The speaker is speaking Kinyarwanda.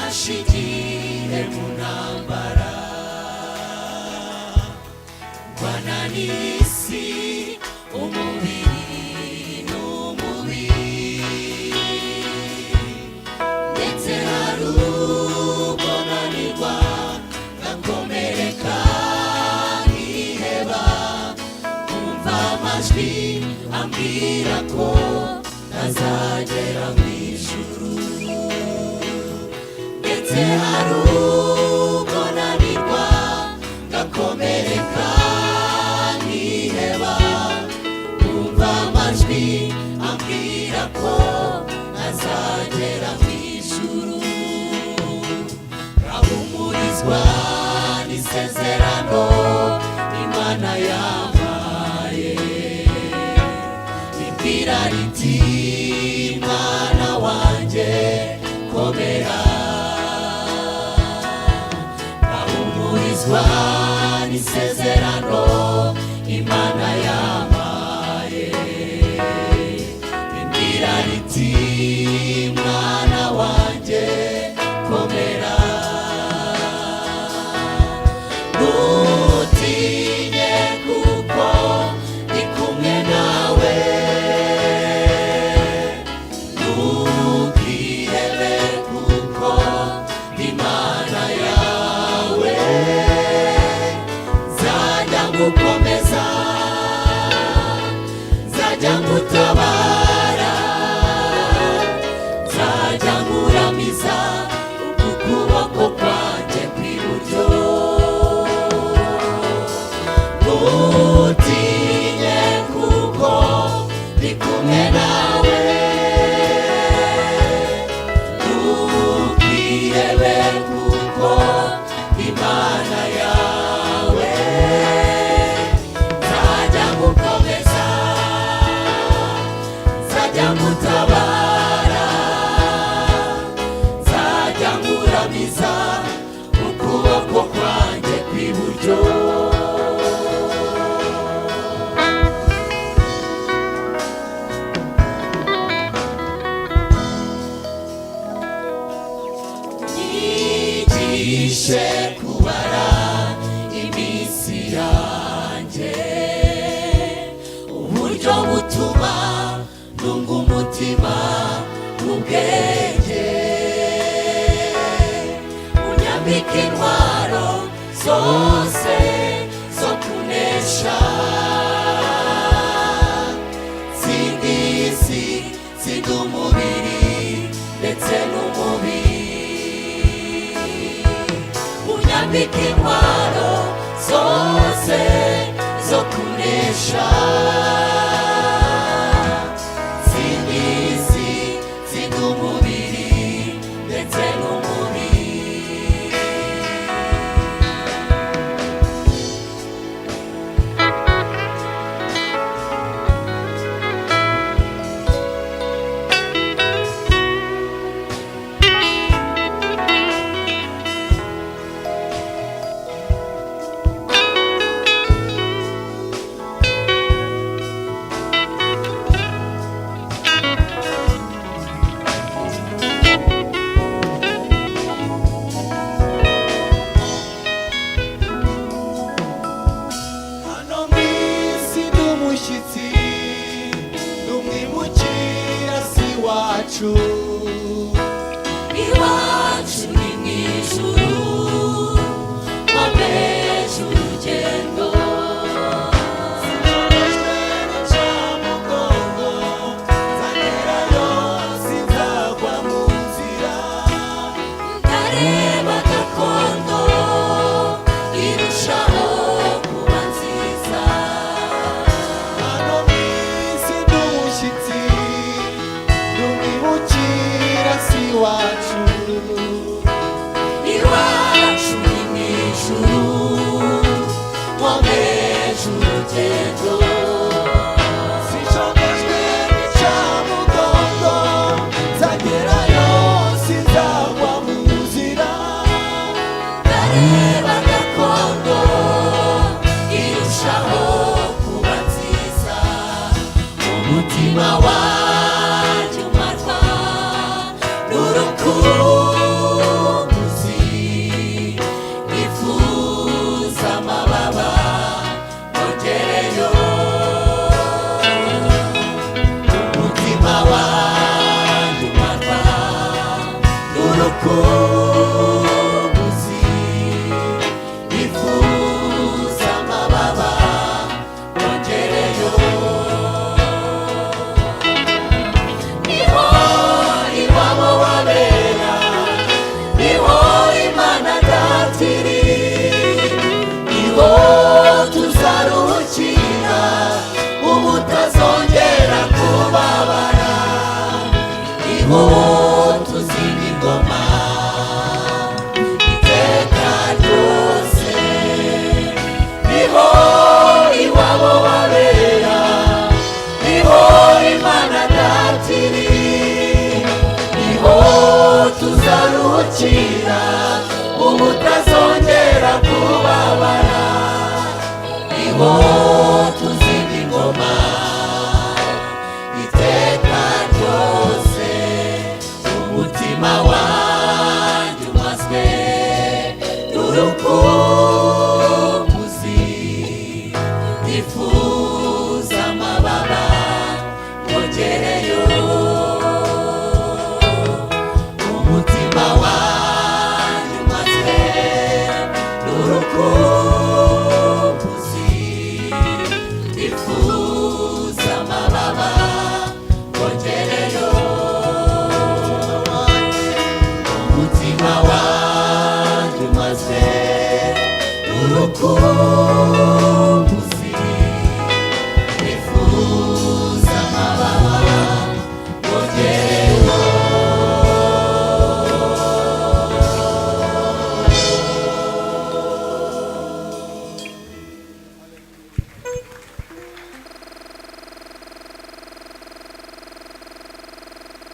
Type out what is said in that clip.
Fashigiye munambara bananisi umubiri n'umubiri ndetse harubonanirwa ngakomereka nkiheba kumva amajwi ambwira ko ntazagera mw'ijuru harubonanirwa ngakomereka nkiheba kumva amajwi ambwira ko ntazagera mw'ijuru nkahumurizwa n'isezerano Imana yampaye rimbwira riti mwana wanjye komera n'isezerano Imana yampaye rimbwira riti mwana wanjye komera ntutinye kuko ndi kumwe nawe ntukihebe kuko ndi Imana yawe gukomeza nzajya ngutabara nzajya nkuramiza ukuboko kwanjye kw'iburyo ntutinye kuko ndi kumwe nawe ntukihebe kuko Imana yawe ngutabara nzajya nkuramiza ukuboko kwanjye kw'iburyo nyigishe kubara iminsi yanjye uburyo butuma nunga umutima n'ubwenge unyambika intwaro zose zo kunesha z'isi ziga umubiri ndetse n'umubiri unyambika intwaro zose zo kunesha iwacu iwacu ni mw'ijuru wameje urugendo urukumbuzi nifuza amababa nongereyo niho iwabo wabera niho Imana datiri niho tuzaruhukira ubutazongera kubabara niho tuzima ingoma iteka ryose niho iwabo wabera niho Imana datiri niho tuzaruhukira ubutazongera kubabara niho tuzima ingoma iteka ryose umutima wanjye umazwe n'urukumbuzi nifuza amababa nongereyo umutima wanjye umazwe n'urukumbuzi nifuza amababa nongereyo umutima wanjye umazwe n'urukumbuzi